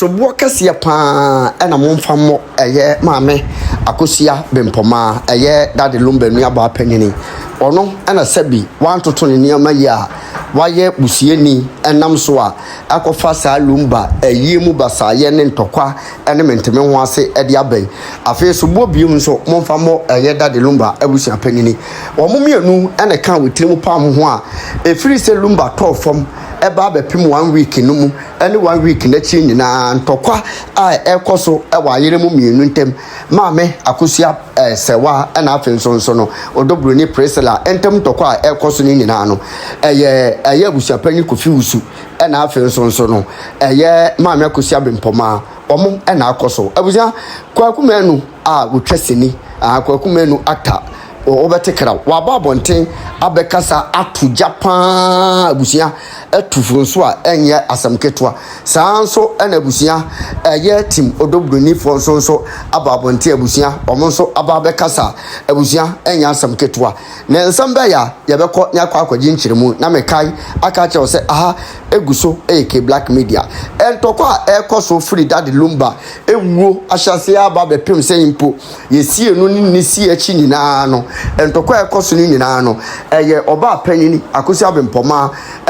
so bokase pa na momfa mo eye maame akosia Bempomaa eye dade lumba nua ba panyin ono na sabi wantoto ne niam yi a waye busieni enam so a akofa sa lumba eye mu basaye ne ntokwa ene menteme ho ase ede abai afi so bo bium so momfa mo eye dade lumba abusia panyin wo momienu ene kan wetirimu pam ho a efiri se lumba to fom eba bepim 1 week no mu ene 1 week na chi nyina ntokwa a ekoso ewa yere mu mienu ntem maame akosia sewa na afenso no Bronii presela entem ntokwa a ekoso ni nyina no eye Abusua panyin kofi wusu na afenso no eye maame akosia Bempomaa omo na akoso Abusua Kwaku menu a wotwaseni Kwaku menu actor obetekra waba bonten abekasa atu Japan Abusua etufo a enye asamketwa sanso na Abusua eye team Bronii fonso ababonten Abusua omonso ababekasa Abusua enye asamketwa ne nsamba ya yebekọ nyakwa akwaji nchiremu na mekai aka che se aha eguso eke black media entokwa ekoso free dade lumba ewuo ahyase ababepem seyimpo yesie no ni si achi nyina no entokwa ekoso ni nyina no eye oba panyin akosia Bempomaa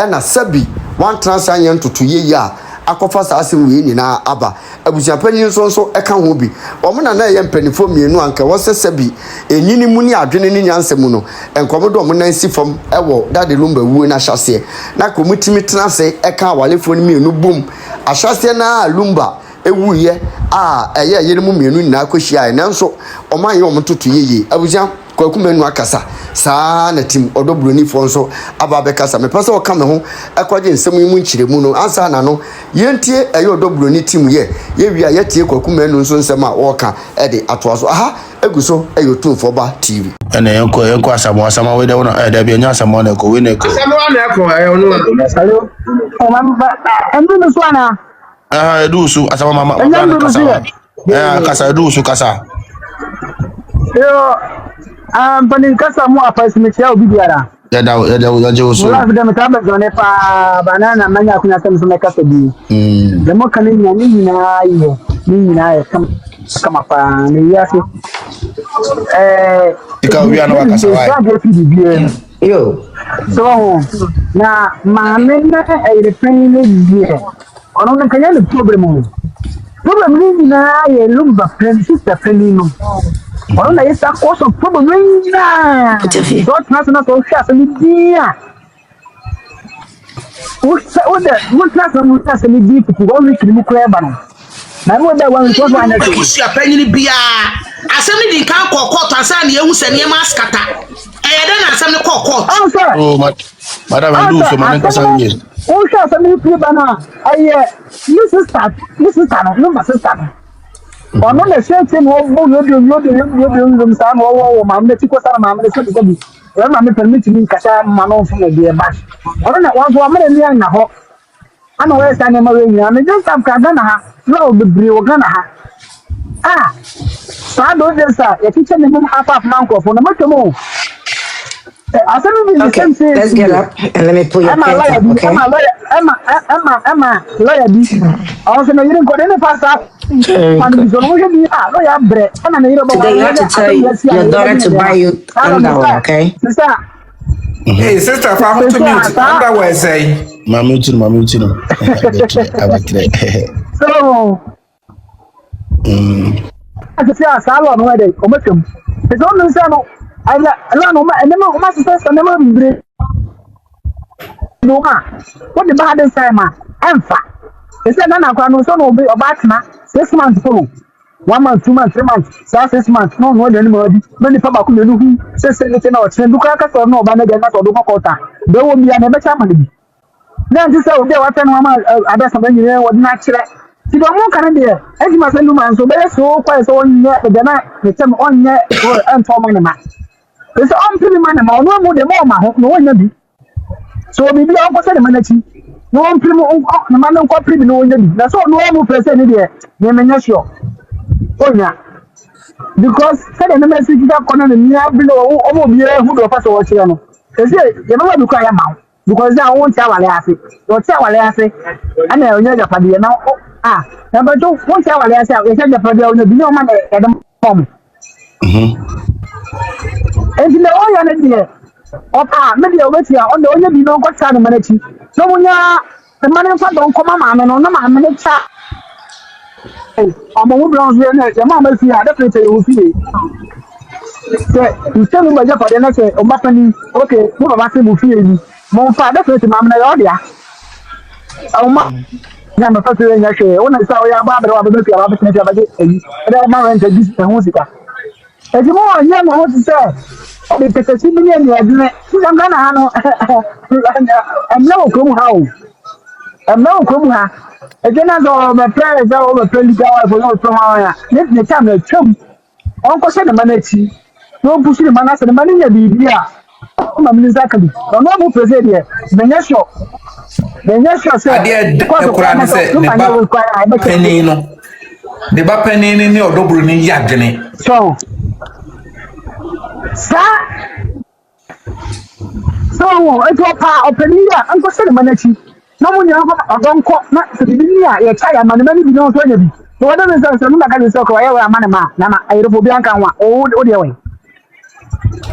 na sabi one transanye ntutu ye a akofa sa asem we nyina aba Abusua panyin so eka ho bi omuna na ye mpanifo mienu anka wose sabi enyini mu ni adwene ni nyansem no enkomodo mo nan sifom ewo dade lumba wuo na hyase na komutimi tenase eka walefo ni mienu bum ahyase na lumba ewuye a eye yere mu mienu nyina akohia nanso oman ye omtoto yeye Abusua Kwaku menu akasa saa na team Bronii fonso ababekasa me pese o kame ho ekwaje nsem yi mu nchiremu no ansa na no yentie eye Bronii team ye wi a yetie Kwaku menu nso nsem a woka ede atoaso aha eguso eye Tumfoba TV ene yenko asamo we de wona de bia nya asamo na ko we ne ko asamo na ko e onu salo o mama endu no so ana edusu asamo mama kasa edusu kasa yo Panyin kasa mu apasimiti obi biara ya je so la vida metaba zone pa banana manya kunya semso mekasa bi demo kanini ni na kama pa ni yasi ikawi ana wakasa wai yo so na maame na refrain ni ono na kanya problem ni na ye lumba sister friend Ona yesa koso problem na. Dot national social media. What's media to go with the crab. Na no da wan to wan na. Abusua panyin bia. Asem ni din kan kokot ansa na ehu sene ma skata. Eyeda na asem ni kokot. Oh madam ndu so man kasa nyi. O sha asem ni pri bana. Aye, you sister no my sister. Ono na shete no bo yo sa no wo ma me tiko sa ma me se bi e ma me permit mi kasa ma no fo na bi e ba ono na wan so amere ni na ho ana we sa ne ma we nya me just am ka na ha no be bri wo ga na ha sa do de sa ya teacher me mum half man ko fo na ma tomo okay, let's get up and let me pull your pants up, okay? Emma, lawyer B. Also, you didn't go any faster. Today you have to tell your daughter to buy you underwear, okay? Sister. Hey, sister, how to mute? Underwear say. Mami chino. So. I just say a salon where they come with him. It's only so. I no ma enema ma sister enema mbre no ma what the bad time ma emfa e say na kwa no so no be obatna 6 months for 1 month 2 months 3 months 6 months no no dey no be fa ba ku le hu say na o tren duka ka so no ba na dey na so do kokota be wo bia na be cha ma bi na nti say obi wa tan ma adasa ba nyire wo na kire ti do mo kan dey e ma say lu man so be so kwa so onye de na me tem onye ento ma na ma it's on pretty man ma no mo de mo ma ho no wonya bi so bibi on ko se de manachi no on pretty mo na man ko pretty no wonya bi na so no mo press ni de me menya sure onya because se de na message ka kono ni ya bi no o mo bi e hu do fa so wo chire no e se ye no bi kwa ya ma because now won't tell what I say. Don't tell what I say. And now you're the party now. Number two, won't tell what I say. You said the party on the no man at the home. And you know, all you're here. Maybe over here on the only you know what's the money. So when you're the money for don't come on, and on my minute chat. I'm a woman, your mama, if you had a place you feel. You tell me what you're for the next okay, who am I saying? Mon father, first, Mamma Odia. Oh, my. I'm a first in your share. When I saw your barber, I was looking at the business of a day. And I'm not into this music. As you more young, I want to say, because a million years, I'm gonna I'm no come how. I'm no come how. Again, as all my prayers are over 20 hours for no tomorrow. Let me tell you, chum. Uncle said the money. No pushing the man as the money in the idea. I'm exactly. I'm not present here. The next show. The next show said, because of what I said, penny no. The penny in your Bronii yagene. So, sir. So, it's a part of Penny. Uncle said the money. No one you don't call not to be near your child, and many don't tell you. So, what is the same? I can say, I am a man, Nama, I will be on old way.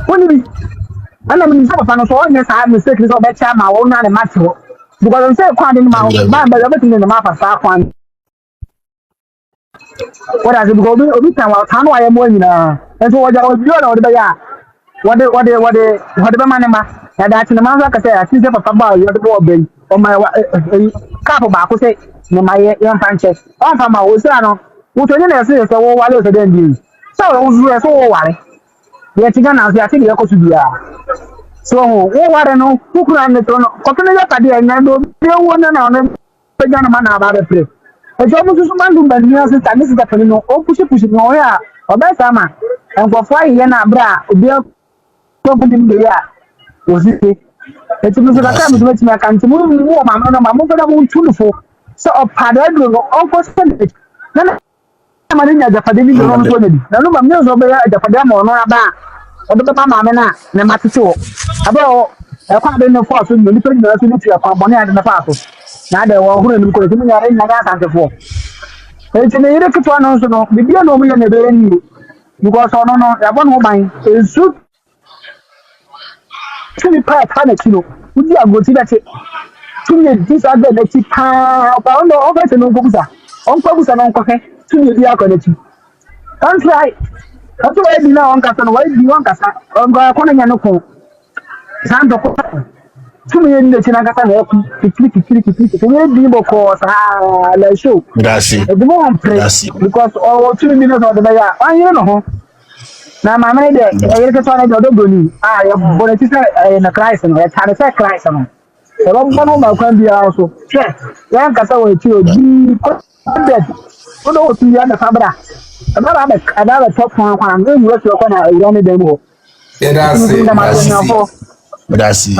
When you and I'm in some of so yes, I have mistakes of that time, I won't not a match because I'm saying, quite in my mind, but everything in the map of South one. What has it go to? How I am winning, and so what I was doing over there. Whatever man, that's in the man, like I said, I see a football, you have to go big on my couple back, say, no, my young Sanchez. On from my Osano, who told you, so what else then do? So, so why? Yet again, I think you're going to be. So, what I know, who could I know? Continue at the end, and don't want to know the gentleman about the place. A job was a man who been here since I missed the Pelino, or push it, no, yeah, or best summer, and for 5 years, bra, dear, talking in the year. Was it? It's a little time to make me a country move, my mother won't too full. So, a padadro, almost finished. I'm in the Padini, the wrong way. No, I'm not over at the Padamo, no, about. Or the Mamma, the Matito. About a part in the force, when you look at the unity of Money and the Papo. Now they were who could have been in the four. It's an electric one also, the dear no million a very new. Because I don't know, I want woman is shoot. Truly, Panyin, would you go to that? Truly, this other that you can't pound over to no Busa. Uncle Busa, Uncle, truly, we are connected. That's right. That's why I know on Castle. Why do you want Casa? I'm going to call you. Santo, 2 million in Chinagata, 50, where do you cause a show? That's it. The more place because all 2 minutes of the day. I know. Now, my man, I get to find out the Bronii. I am born in a crisis, and I had a sack crisis. So, I'm going to come here also. Yes, young Casa will chill. What do you want the Fabra? Another top one, I'm going to work your corner. I don't need them more. Yeah, that's it.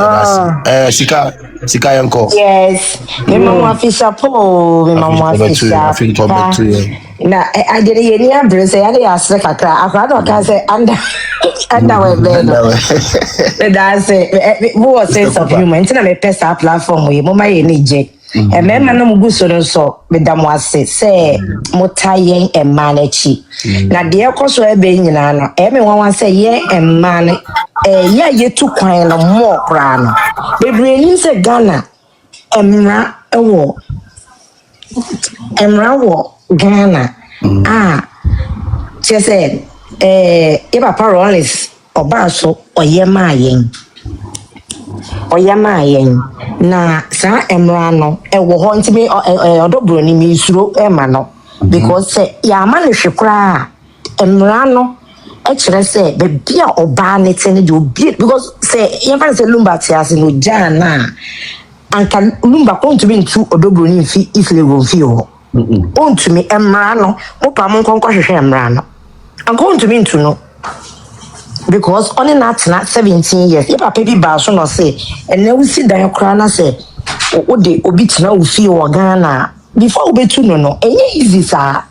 Sika yanko. Yes. Me mama fisha po. Me mama fisha. Na I did a year brace. I did a second. I don't say under that's it. Who was sense of humor? Until I press our platform, we mama any J. And then I know Guso so with them was say Motayen and Manachi. Now, dear Cosway being in Anna, everyone say, yeah, and man, yeah, you took kind of more crown. The brain say Ghana, Emra, a war. Emra, Ghana. She said, if a parolis or basso or Yamayen. Oyamayen na sa emrano e wo ho ntimi odobroni mi suro ema no because say ya ma ne hwekra emrano e kire say be bia oba ne tene de obi because say ya fa say lumba tiase no jana anka lumba ko ntimi ntu odobroni fi ifle go fi ho ontumi emrano mo pa mo nkonko hwehwe emrano anka ontumi ntu no because only not 17 years. If a baby basso no say, and then we see that crana say, oh, they obit now we feel Ghana before we to no, easy, sir.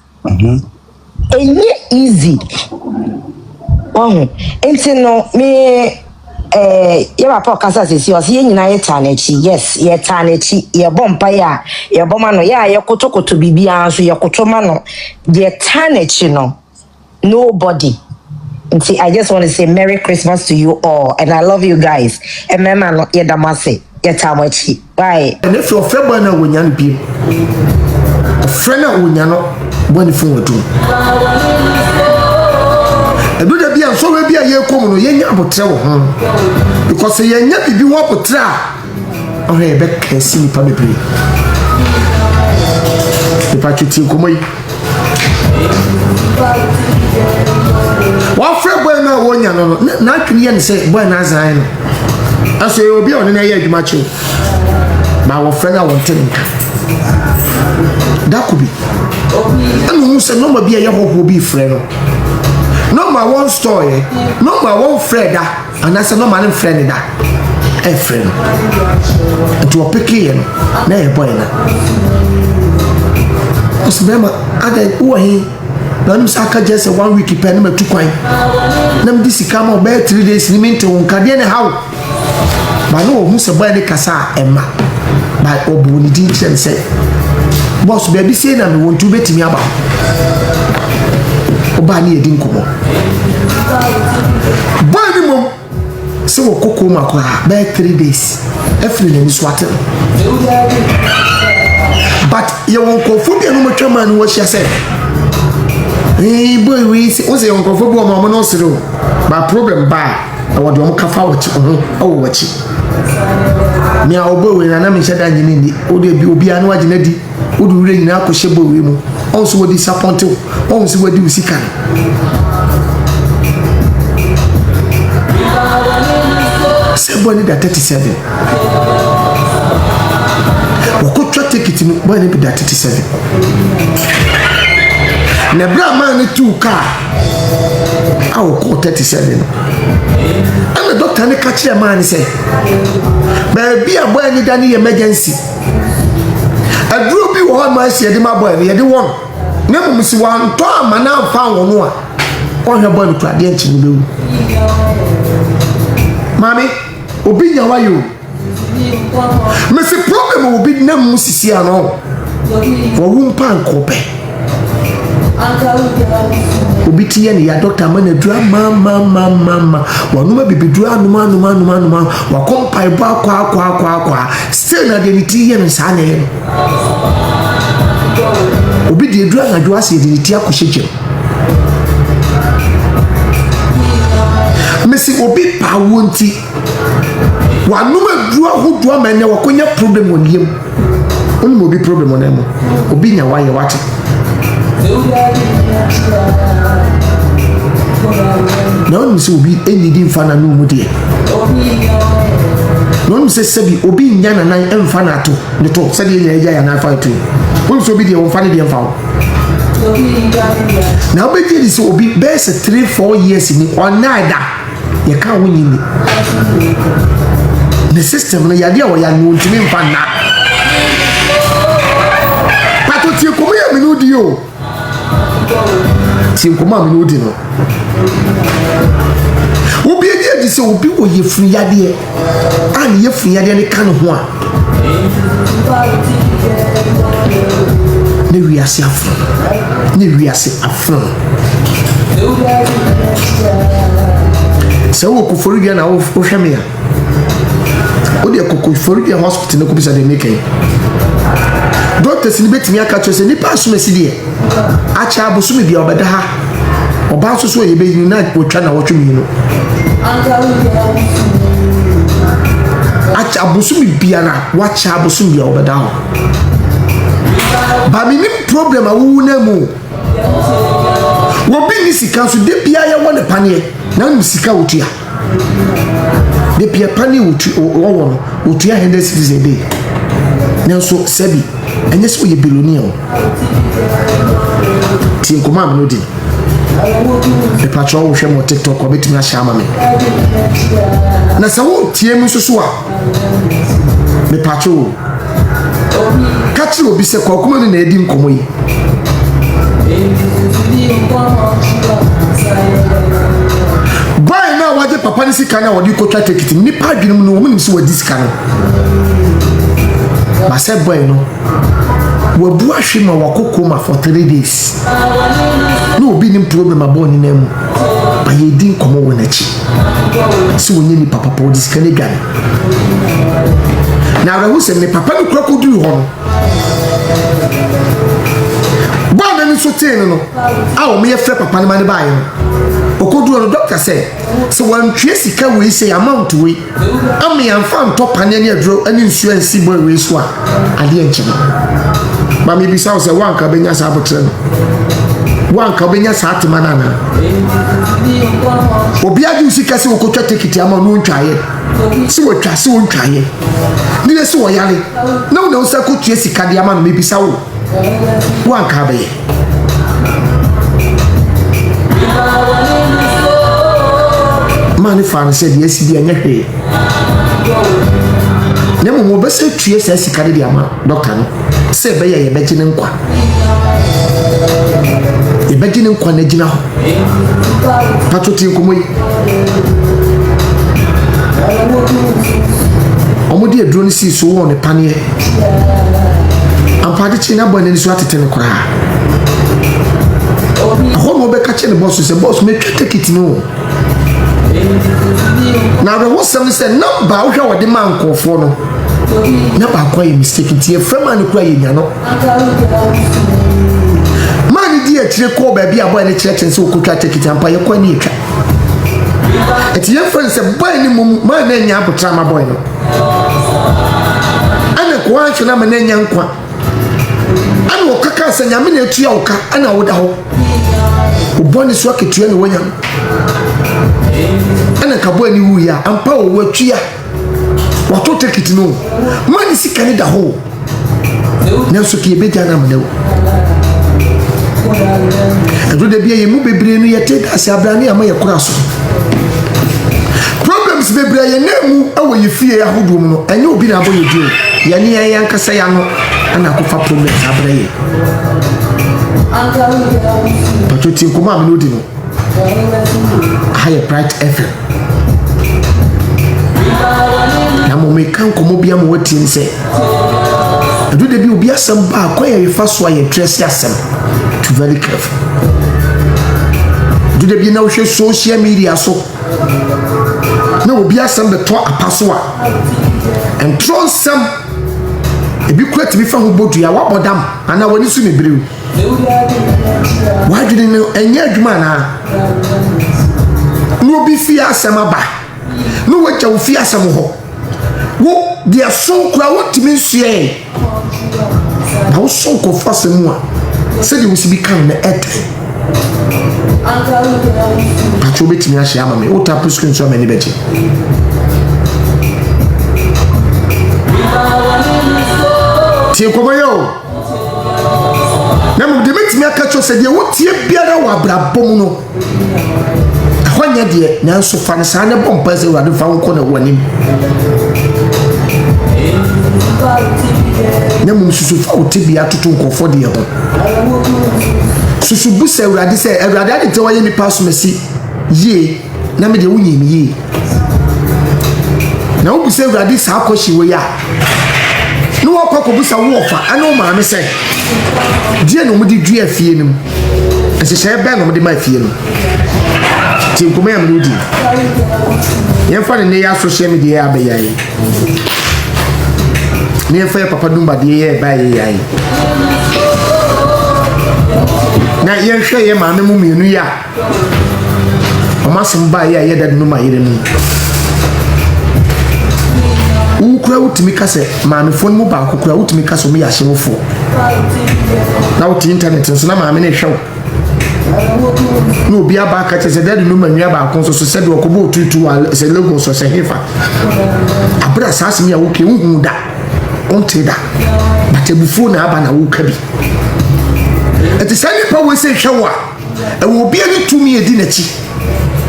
Easy. Oh, and no me ye papa kasa sisi o ye nyina ye tanechi yes ye tanechi ye bompa ya ye boma no ya ye kotokoto bibia so ye kotoma no ye tanechi no nobody. I just want to say Merry Christmas to you all and I love you guys. And mama no ye damase ye tamechi. Bye. And if your friend na wonyan bi. Friend na wonyano boni fun odu. Edu da bia so we bia ye kom no ye nya abotre wo ho. Because ye nya bibi wo abotre a o he be kasi ni pa bebre. The pachuti komoyi. Wa frɛ boy na wonya no na twene ye ne sɛ boy na azan no aso ye obi on na ye adwuma che ma wo frɛ na won tenka da kubi anu hu sɛ no ma bia ye hoho bi frɛ no no ma one story no ma one frɛ da anase no ma ne frɛ ne da e frɛ no to opeke ye no na ye boy na osbema ada uwahi na nim saka just 1 week pen na tukwan nam di sika ma be 3 days ni mente won kade ne hawo ba no hu se boy ne kasa ema ba obu ni di chen se boss be bi say na me won tu betimi aba oba ni edi nkomo boy ni mom se wo kokko ma ko be 3 days efri ne ni swate but you won ko fu bi no mo twama ni wo hia se boy we say o say on ko fu bi o ma mo no siro ba problem ba e wo de o kafa wo chi o wo chi mi a obo we na mi sheda nyini ndi o de bi obi anu agina di o du re nyina ko shebo we mu on so wo disappoint on so wo di usika sebo ni da 37 wako ticket ni boy ni bi da 37 na bra man ni 2 car awo ko 37 ana doctor ni ka kire man ni say ba bi a boy ni da ni emergency aduro bi wo ma sie de ma boy ni de won na mu si wan to amana fa won no a on he boy ni kura de enchi ni bewu mami obi nya wayo me se problem obi na mu sisi ano wo wumpa nkope obi tiye ni ya doctor man adura mama wanuma bibidura anuma wa kompai ba kwa still na de ni tiye ni sa na ye obi de adura na dwa se de ni tiya ko hyeje mesi obi pa wonti wanuma dua hodua mane wakonya problem oniem oni mo bi problem onemo obi nya waye wate na oni se obi enidi mfana no mu de na oni se sebi obi nya na nan emfa na to ne to se de nya eja ya na fa to oni se obi de won fa ne de emfa na obi de se obi best 3-4 years ni onaida ye ka wonyi ni the system no yade o ya no ntimi mfa na pato tie komo ya mi no di o tie komo mi no di no obi e di se obi wo ye fun yade an ye fun yade ne kan ho a ne wiase afro so wo ko forudia na wo hweme ya o de ko forudia hospital na ko bisa de make doctors ni betimi aka to se ni pa so mesi de acha abusumi bia obeda ha oba so ye be yin na otwa na wotwe no acha abusumi bia na wacha abusumi bia obeda ho ba mi ni problem awu na mu wo bi ni sika so de bia ye wona panie na mu sika otua de bia panie wo otua 100 cedis a day na so sebi enye so ye billionaire o tin ko mam no di e patro wo hwe mo TikTok ko betimi a shama me na sa wo tie mu so a me patro kachi obi se ko kuma ni na edi nkomo yi boy na waje papa ni sika na wodi ko twa ticket ni pa dwene no omu ni so wadi sika no ba se boy no wabu ahwe ma wakoko ma for 3 days no obi ni problem abon ni na mu ba ye din komo wona chi si wonye ni papa pa wadi sika ne gan na rahu se ni papa ni kura ko duru ho no bwana ni so ten no a o me ye fre papa ni ma ne ba ye okodu no doctor say so wan twe sika we say amount we am yan fan top ane ne adro ani insurance boy we so a ade enche ma me bisa o say wan ka benya sa abotre no wan ka benya sa atima na obi adu sika se okotwa ticket ama no ntwaye si wo twa si wo ntwaye ni le so wo yale na wo sa ko twe sika de ama no me bisa wo wan ka be mani fan said yes di anya hwe na mo be se tue sa sika de ama doctor no se be ye be gine nkwa e be gine nkwa na gina ho patoti nkomo yi omodi eduro ni si so wo ne panie ampade chi na bo ne so atete ne kora ho mo be ka che ne boss se boss me twa ticket no na the was some say number wo hwa wode man kofo no na ba kwa yi mistake tie frama ne kura yi nya no man di a kire ko ba bia boy ne kire chen se okotwa ticket ampa ye kwa ni etwa eti ye friend se boy ni mum man na nya abotra ma boy no ana ko ancho na man na nya nkwa ana okaka se nya me na etua oka ana woda ho uboni so aketua ne wonya ana kabo ani wu ya ampa wo watua wato ticket no mani sika ne da ho na so ki be jana mdewo ado de bia ye mu bebre no ye te ase abrani ama ye kura so problems bebre ye nemu awo ye fie ahodo mu no enye obi na abo ye dio ye ne ye yankasa ya no ana ko fa problems abraye patoti ko ma me no di no higher bright FM na mo me kan ko mo bia mo watin se adu de bi obi asem ba ko ye fa so aye dress asem to very careful adu de bi na wo hwe social media so na obi asem be to apaso a and throw some ebi kwet mi fa ho bodu ya wa bodam ana woni su me brew why didn't know enye adwuma na no bi fi asema ba no wacha wo fi asema ho wo dia son kwa wotimi nsue na wo son ko fasemu a se de wo si bi kan na ete pacho betimi a hia mame wo tap screen so many beche tie ko yo na mo de metimi aka cho se de wotie biara wa brabom no ahonya de na nso fa ne sa ne bompa se wade fa won ko na wanim na mo susu fa wote bia toto nkofo de ho susu bu se wade se awade ade te waye ni pass mesi ye na me de wunyi mi ye na wo bu se wade sa akoshi wo ya no wakoko busa wo fa ana ma me se die no mudi dua fie nim asese be no mudi ma fie no ti nkoma ya mudi yen fa ne ya social media ya be yayi me fa papa dumba de ye ba ye yayi na yen hwe ye ma me mu mienu ya o ma sim ba ye dad no ma yire no ukura utimi kase maame fon mu ba kokura utimi kase mu ya hyemfo na uti internet so na maame ne hwew no obi aba ka che se dad no manua ba kon so se de okobo tutu se logo so se hefa abra sas mi ya woke hu da onte da batebufu na aba na woka bi eti sani pa we se hwewa e wo obi ani tumi edi na chi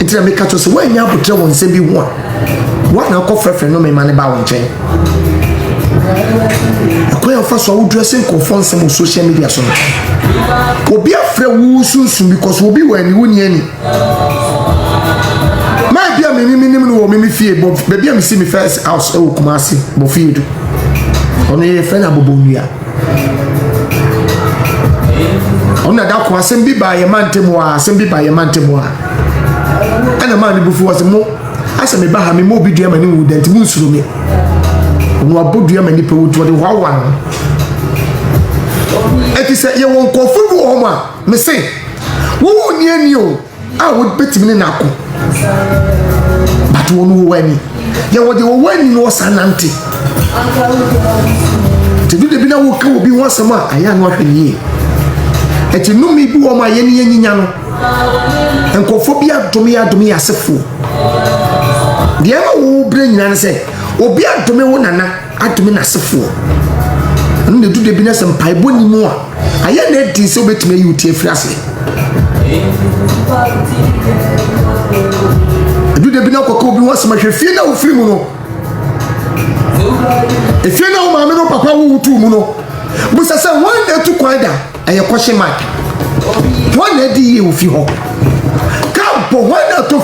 eti na me ka to se wa nya abotre won se bi ho a wana ko frefre no me mane ba won chen akoya fa so wo dressing ko fon some social media so obi afre wo sunsun because obi wa ni woni ani ma baby a me no me fie but baby a me see me first house e wo Kumasi bo fie do ono ye friend abobonua ono da ko asem bi ba ye mantemu a asem bi ba ye mantemu a ana ma ni bufu was mo asem ba ha me mo bi dua mani wu dent mu nsuro me ono abodua mani pe wu to de wawa no eti se ye won ko fu wo ma me say wo ni ani o a wo betimi ni nako but wo no wani ye wo de wo wani no sanante te du de bi na wo ka obi ho asema aya no ahwe ni eti no mi bi wo ma ye ni nyinya no enkofo bi adome asefo de ma wo bre nyina ne se obi adome wo nana adome na asefo no de du de bi na se mpai boni mu a aya na di se obetime yi utie frase du de bi na kokko bi wo asema hwe fie na wo firi mu no efie na wo ma me no papa wo wutu mu no busa se wan na tu kwada aye kwhye mark wan na di ye wo fi ho kampo wan na to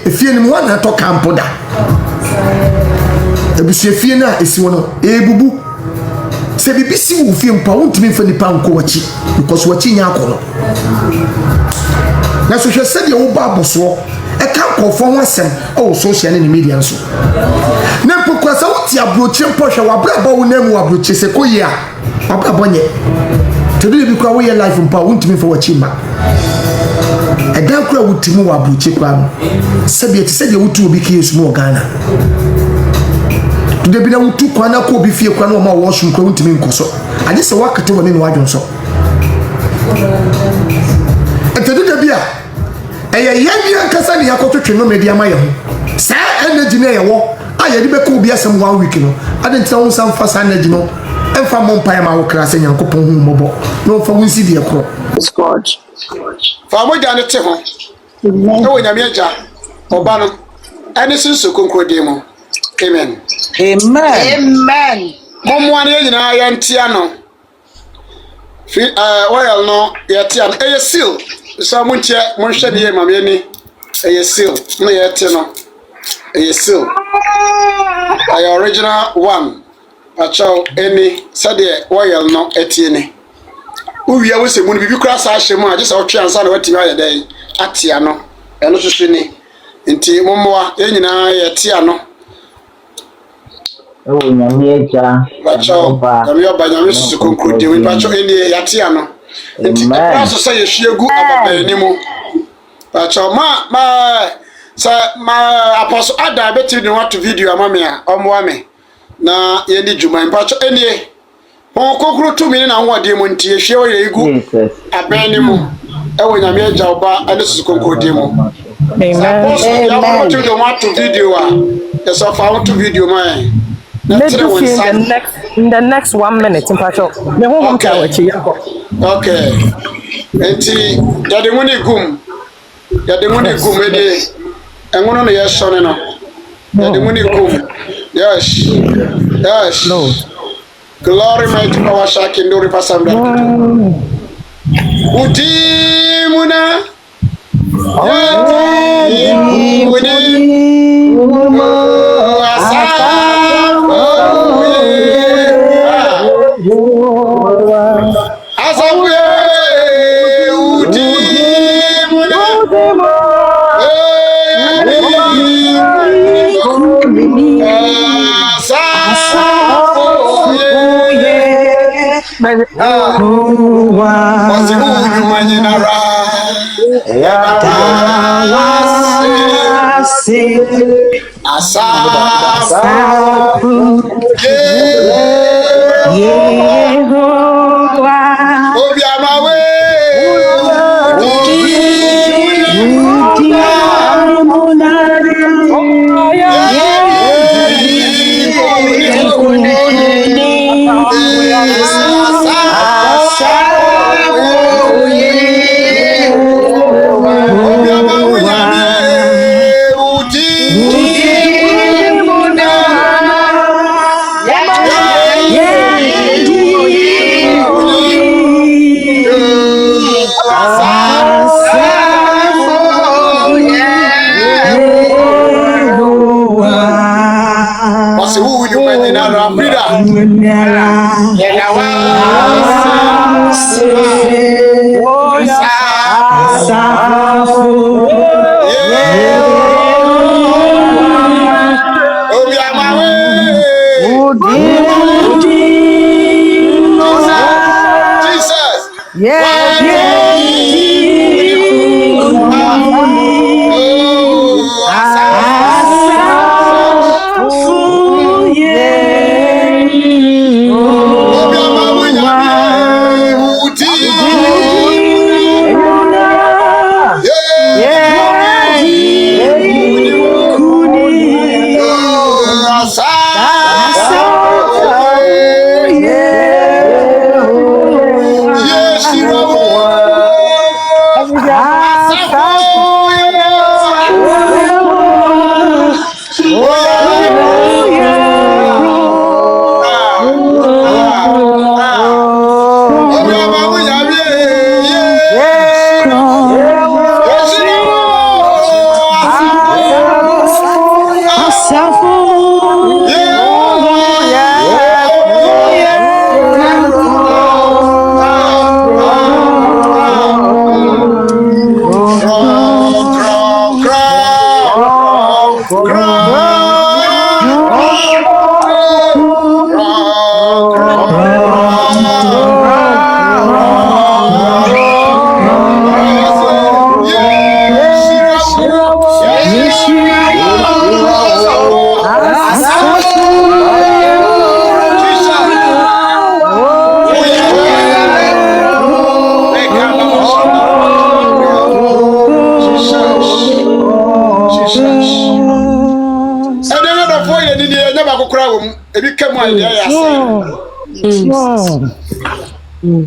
efie ni wan na to kampo da ebusu efie na esi wo no ebubu se bibisi wo fie mpa wontumi mfa nipa nko wachi because wachi nya akono na so hwe se de wo ba aboso e kan kofo ho asem o social ne media nso na pokwasa wuti abrochi mpohwe wabraba wo na mu abrochi se koyia wabraba nye tebile bi kwa wo ye life mpa wontumi mfa wachi ma e dan kura wutimi wo abrochi kwa no sebi eti se de wutu obi ki yesu mo Ghana de bi na wutu kwa na ko obi fie kwa na ma wo so kwa wontumi nkoso ade se wakate wo ne no wadwon so etedu de bia eye yanya kasa ne yakotwetwe no media ma ye ho sa energy na ye wo aye de be ko obi asem 1 week no ade ntia won sam fa sa energy no emfa mo mpae ma wo krase nyankopon hu mobo no fa won si de ekro God fa mo ja ne te ho e wo nyame agya oba no ene sinso konkrode mo amen amen mo ane nyina ya ntia no oil no ya tia e seal so mo ntia mo hwe de ma me ni e seal no ya te no e seal ay original one achao any sade oil no etie ni uwia wo se mu ni bibi kura sa ahye mu a je sa otwe ansa na watimi aye dai atia no eno hwehwe ni nti mommoa ye nyina ya tia no ewo nyame eja achao kami oba nyame susu konkrode we achao eni ya tia no nti kura so say ehwiegu ababa ni mu achao ma apostle ada beti ni what video amame a omwa me na ye ni juma mpacho eni won kokuru to mi na wode mu nti ehwe wo ye igu aben ni mu ewo nyame agya oba ane susu konkrode mu amen ya want to do what video a yes of I want to video my in the next 1 minute mpacho me ho ka wachi okay enti ya de muni gum ede enwono no yes shone no ya de muni gum yes no glory mighty power shaking do repasam that udimuna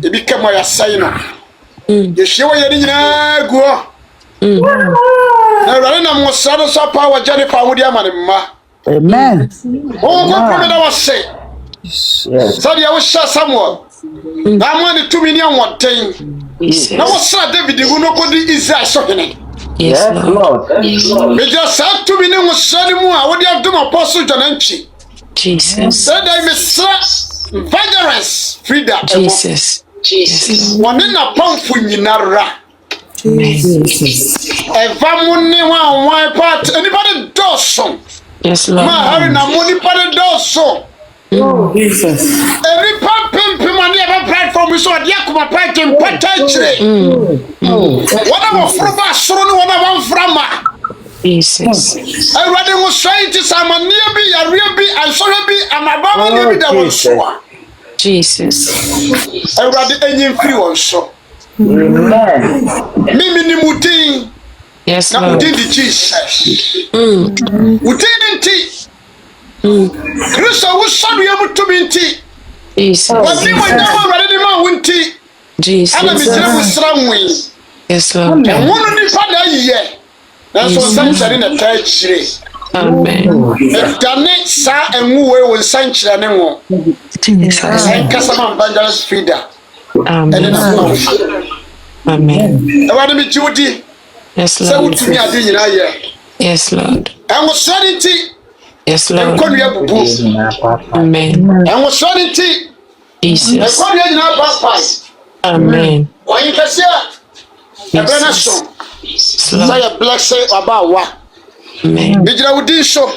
Ebi kama ya sayino. Ye shewa ye ni na guo. Na rale na mosado so power jani pa wodi amane mma. Amen. O ko promeda wase. Sadi ya wosha Samuel. Na mo ni tumi ni anwoten. Na wosa David gu no kodi Israel so hene. Yes, Lord. Me just sa tumi ni wosani mu a wodi adom apostle Jonanchi. Jesus. Said I miss vigorous freedom. Jesus. Jesus. One in a pump for Ninara. Jesus. Eva money one part. Anybody does so. Yes, Lord. Ma having a money part does so. Jesus. Every pump money ever platform is what Yakuma Pike in potentially. Whatever from us, so no one from us. Jesus. I rather was trying to some nearby, a real be, and so be, and my mama nearby that was so. Jesus. I rather any free one so. Amen. Mimi muti. Yes, Na Lord. muti di Jesus. Muti nti. Kristo wusadu ya mutu binti. Jesus. Wadi wanyama rather ma wunti. Jesus. Ana mitire wusramwi. Yes, Lord. Wono ni pada yiye. That's what sanctuary in the church. Amen. Dane sa enwuwe wo sanctuary ne wo. Jesus. Enkasama evangelist feeder. Amen. Amen. Ewade mi judi. Yes, Say Lord. wutumi ade nyina ye. Yes, Lord. Enwo swanity. Yes, Lord. Enkonua bubu. Amen. Enwo swanity. Jesus. Enkonua nyina papai. Amen. Oyin kase ebrana so. Say a blessing abawa. Amen. Bijira wudi so.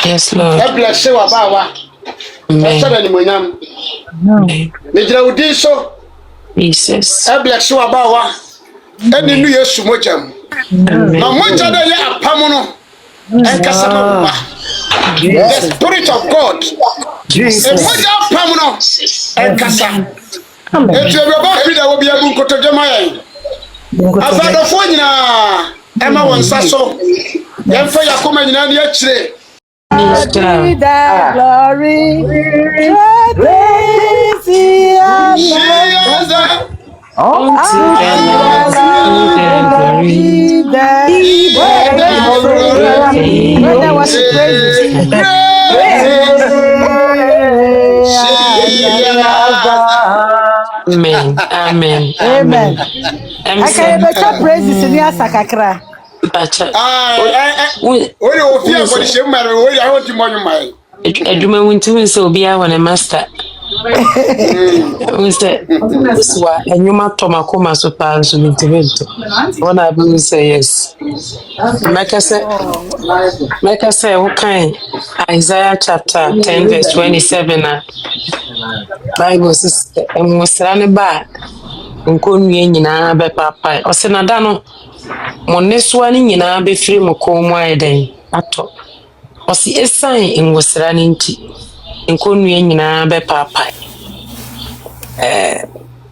Yes, Lord. A blessing abawa. Esa ni monyam. Amen. Bijira wudi so. Jesus. A blessing abawa. Eni nu Yesu mojam. Na moja da ya apam no. Enkasa ma ba. The Spirit of God. Jesus. Moja apam no. Enkasa. Eti obiaba fida wo bia bu nkotodwema yen. Afadofo nyina ema wonsa so. Yemfa yakoma nyina ne akire. Glory, glory, praise Amen. Amen. Amen. I can better praises in your sakakra. Only Ophia for the same matter. Where I want to money. Eduma winti so be our master. We say Abusua enyuma tomakoma so pa so mintimento. When I will say yes. Make us say okay. Isaiah chapter 10 verse 27 Bible says musrane ba nkonwie nyinaa be papa. O se nada no mo nesoa ni nyinaa be firi mo komu ayeden ato. O se esan ngosrane nti nkonwie nyinaa be papa.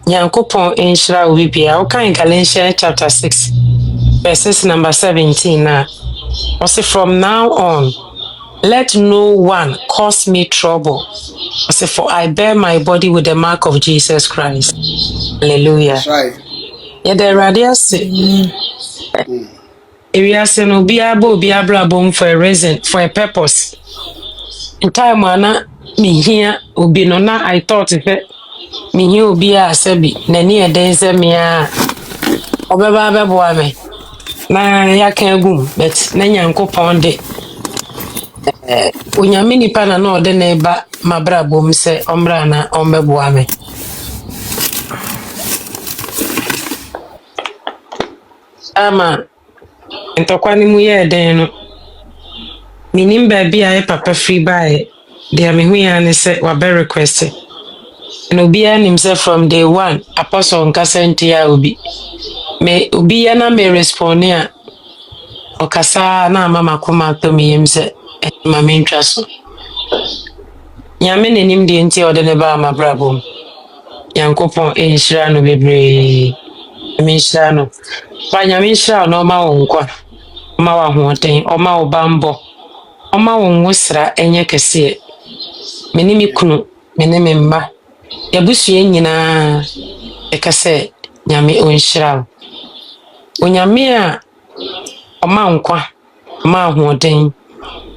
Yankopon inshira obi bia o kan Galatians chapter 6 verses number 17 na. O se from now on let no one cause me trouble. I say, for I bear my body with the mark of Jesus Christ. Hallelujah. That's right. Yeah, the radius. Areas no be able be able for a reason, for a purpose. In time when me here obi no na I thought if it me here obi a sebi nani e den se me a obeba bebo me na ya kan gum but na Nyankopon de onyame nipa na no de na ba mabra bom se omra na ombebo ame. Ama ntokwani mu ye den no minim ba bia e papa free by de me hu ya ne se wa be request no bia nim se from day one apostle nkasenti ya obi me obi ya na me respond ya okasa na mama kuma to me yim se ma me ntwa so nyame nenim de nti ode ne ba ma brabom Yankopon enhira no bebre me enhira no pa nyame enhira no ma wonkwa ma wa hoten o ma wo bambo o ma wo nwosra enye kese me ni mikunu me ne me mma yabusue nyina ekase nyame onhira onyame a o ma nkwa ma hoten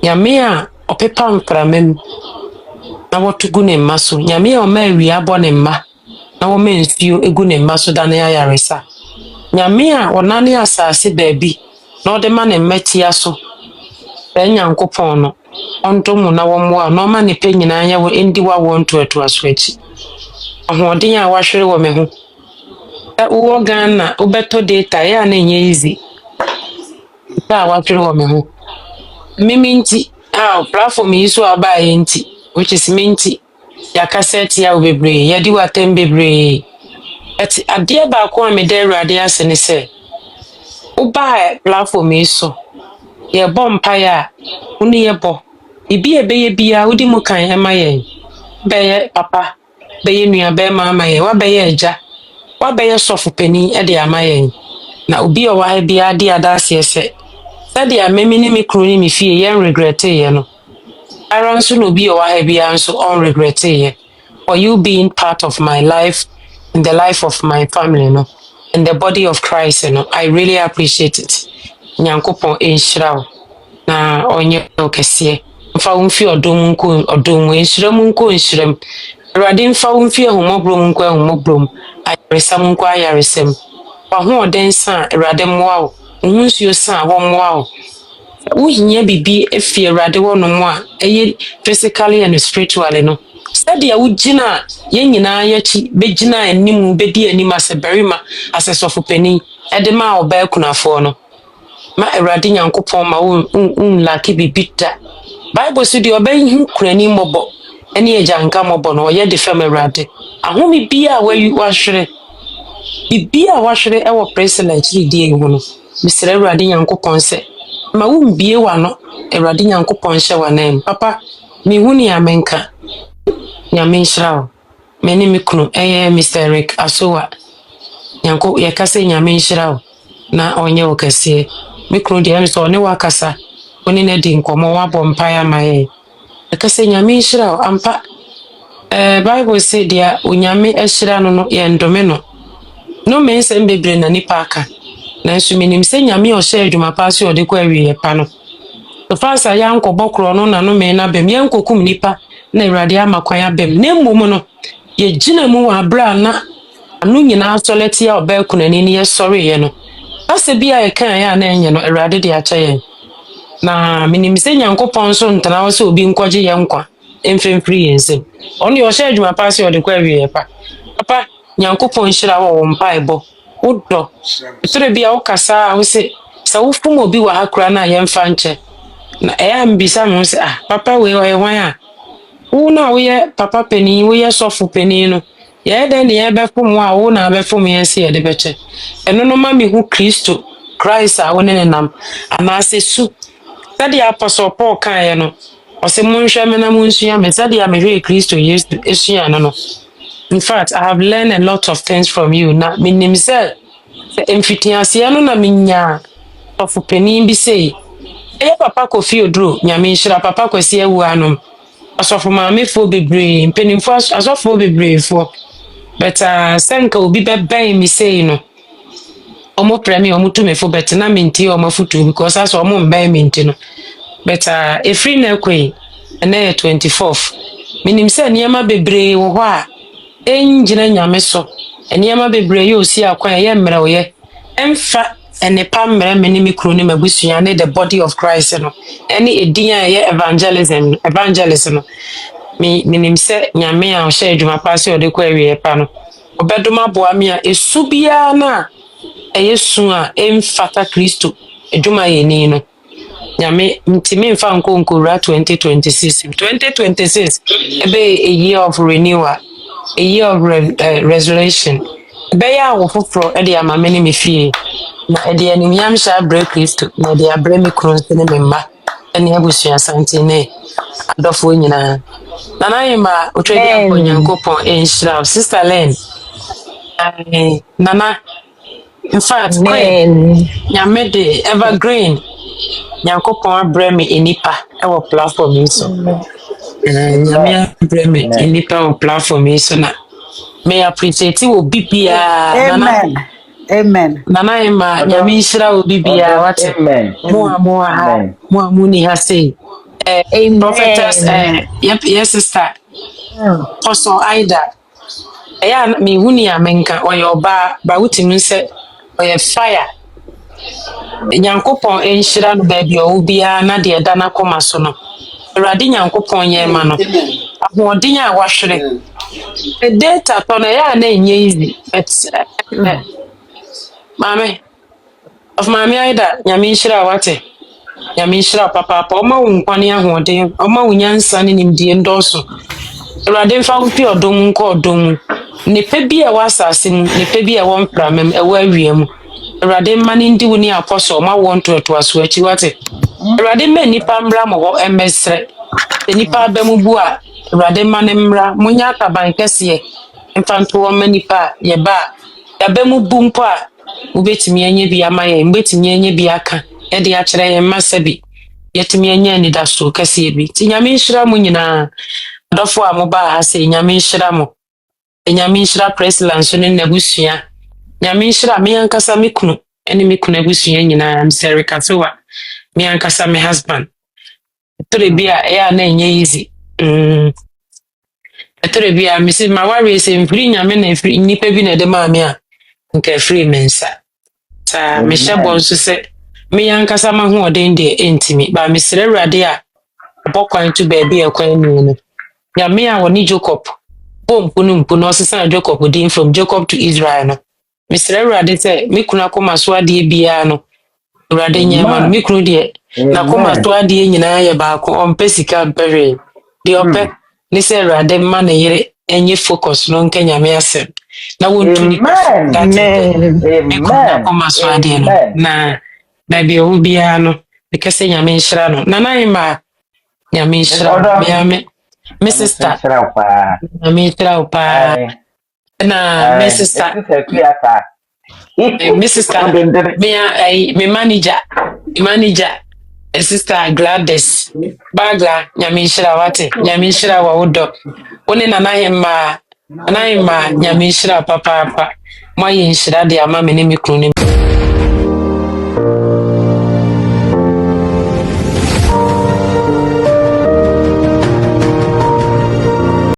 nyame a opepa mpramem na wotugu ne maso nyame a o ma wi abo ne mma na wo menfio egu ne maso da na yaresa nyame a onane asase baabi na ode ma ne mmetia so Nyankopon no ontomu na wo mo a no ma ne pe nyina anya wo endi wa wonto eto aso achi ahoden a wahwere wo me ho wo Ghana ubeto data ya na enye easy ta wahwere wo me ho mimi nti platform yi so aba ye nti which is minti ya cassette ya obebre ya di watem bebre ati ade ba ko me de awurade ase ne se uba platform yi so ye bompa ya uni ye bo ibi ebeye bia udi mu kan ema ye beye papa beye nua be mama ye wa beye eja wa beye sofu pani e de ama ye na obi o wa bia de adase se de amemi ni me kroni me fie ye regret ye no aranso no obi o wa bia nso on regret ye for you being part of my life in the life of my family no in the body of Christ I really appreciate it. Nyankopon enhira na onye okese mfa wumfi odom nko odom enhyiram nko enhyiram awurade mfa wumfi ahomobrom nko ahomobrom ayaresam nko ayaresam wa ho odensa awurade mmoawo nhunsuo sa wo mmoawo wo hinya bibi efie awurade wonom a eye physically and spiritually no said ya wugina ye nyina yachi begina anim bedi anim aseberima asesofo pani edema oba kunafo no ma awurade Nyankopon ma laki bibita Bible said you obey him kurani mobo eni ejanka mobo no ye de fam awurade ahomi bia wahwere bibia wahwere e wo president die hu no misere awurade Nyankopon se ma bie wa no awurade Nyankopon hye wanem papa mi huni amenka nyame nhyirawo meni mikunu Mr. Eric Asowa Nyanko yakase nyame nhyirawo na onye okase mikunu de am so ne wakasa oni na di nkomo wabo mpaya maye yakase nyame nhyirawo ampa Bible say dia onyame ahyira no ye ndome no mense mbebre na nipa aka na nso menim se nyame o hye adwuma pa so de kwa wiye pa no to fansa ya nkobokro no na no me na bem ye nkokum nipa na awurade amakwan abem na mmom no ye gina mu wa bra na anu nyina soleti ya oba kunani ne ye sori ye no ase bia ye kan ya na enye no awurade de acha ye na minim se Nyankopon so ntana wo se obi nkwaje ye nkwa mfimfiri yensem ono yo share adwuma pa se ode kwa wie pa papa nyankopon hyira wo mpaebɔ wodɔ tore bia wo kasa wo se sa wo fom obi wa hakura na yɛmfa nkyɛ na ɛyɛ mbisa mo se papa we ɔyɛ hwan a wo na wo yɛ papa panin wo yɛ sɔfo panin no yɛ den ne yɛ bɛfom a wo na bɛfom yɛn se yɛde bɛkyɛ ɛno no ma me hu Kristo Christ a wo ne nam anaasɛ su sɛde apostle Paul kan no ɔsɛ monhwɛ me na monsua me sɛde a mehwɛ Kristo Yesu esua no no. In fact, I have learned a lot of things from you. Na minim sɛ mfitiaseɛ no na minya ɔfopani bi sei. Ɛyɛ papa Kofi Oduro, nyame nhyira papa Kwasi Awuanom. Asɔfo maamefo bebree, mpanimfo asɔfo bebree fo. But sɛnka obi bɛbɛn mi sei no. Ɔmo prɛ me ɔmo tumefo but na minti ɔmo foto because as ɔmo mbɛn minti no. But efiri na ekwe ɛna yɛ 24th. Minim sɛ nneɛma bebree wɔ hɔ a engyina nyame so enema bebree ye osi akwan ye mmerɛ wo ye emfa enepa mmerɛ me ne me kuro ne mabusua ne the body of Christ no ene edin a ye evangelism no minim sɛ nyame a ɔhyɛ adwuma pa se ɔde kɔ awie pa no obedoma boa me a esu bia na eyesu a emfata Kristo adwuma ye ni no nyame ntimi mfa nkonkora 2026 ebe a year of renewal, a year of resurrection. Beya wo foforo e de ama me ne me fie na e de animyam sha break Kristo na de abre me kronse ne memma ene abusua sante ne adofo nyina na na yema otwedi akonyankopon enhyira sister Len nana in fact nyame de evergreen nyankopon abre me enipa e wo platform yi so nyame abre me enipa wo platform yi so na may appreciate wo bibia amen nana ema nyame nhyira wo bibia wate mo amuni ha say prophetess yes sister also Aida ya me huni amenka oyoba ba wutimi se oye fire nyankopon enhyira no ba bia wo bia na de da na koma so no awurade nyankopon ye ma no ahoɔden a wahwere the data to na ya na enye easy but mame of mame Aida nyame nhyira wate nyame nhyira papa oma wo nkwane ahoɔden oma wo nyansa ne nimdie ndɔso awurade mfa wo pi odom nko odom ne pe bi a wasase mu ne pe bi a won pramem e wa wiam awurade mane ndi wo ni apostle ma won to aso achi wate awurade ma nipa mbra mo ho emesre nipa ba mu bu a awurade mane mbra munya taban kese mfanto wo ma nipa ye ba ya ba mu bu mpo a ubetimi anye bi ama ye mbetimi anye bi aka e de a kire ye masabi yetimi anye ni da so kese bi ti nyame nhyira mu nyina dofo a mo ba ha se nyame nhyira mo nyame nhyira president so ne nabusua nyame nhyira me ankasa me kunu ene me kunu abusua nyina am serika so wa me ankasa me husband tore bia ya na enye easy tore bia me se ma ware se mfiri nyame na mfiri nipa bi na de ma me a nka free mensa ta me hyebo so se me ankasa ma ho oden de entimi ba me sere awurade a bokwan to baabi ekwan ni no nyame a woni Jacob mpu no sesa Jacob din from Jacob to Israel no Mr. Awurade say me kuna koma so ade bia no Awurade nyema no me kunu de na koma so ade nyina ye ba ko ompesika mpere de ope ni say Awurade ma na yere enye focus no nka nyame asem na wontu ni amen koma so ade no na de o bia no because nyame nhyira no na na ma nyame nhyira me my sister nyame nhyira opa na my sister my sister me manager sister Gladys Bagla nyame nhyira wate nyame nhyira wa wodo woni na na hema nyame nhyira papa mo ye nhyira de ama me ne me kunu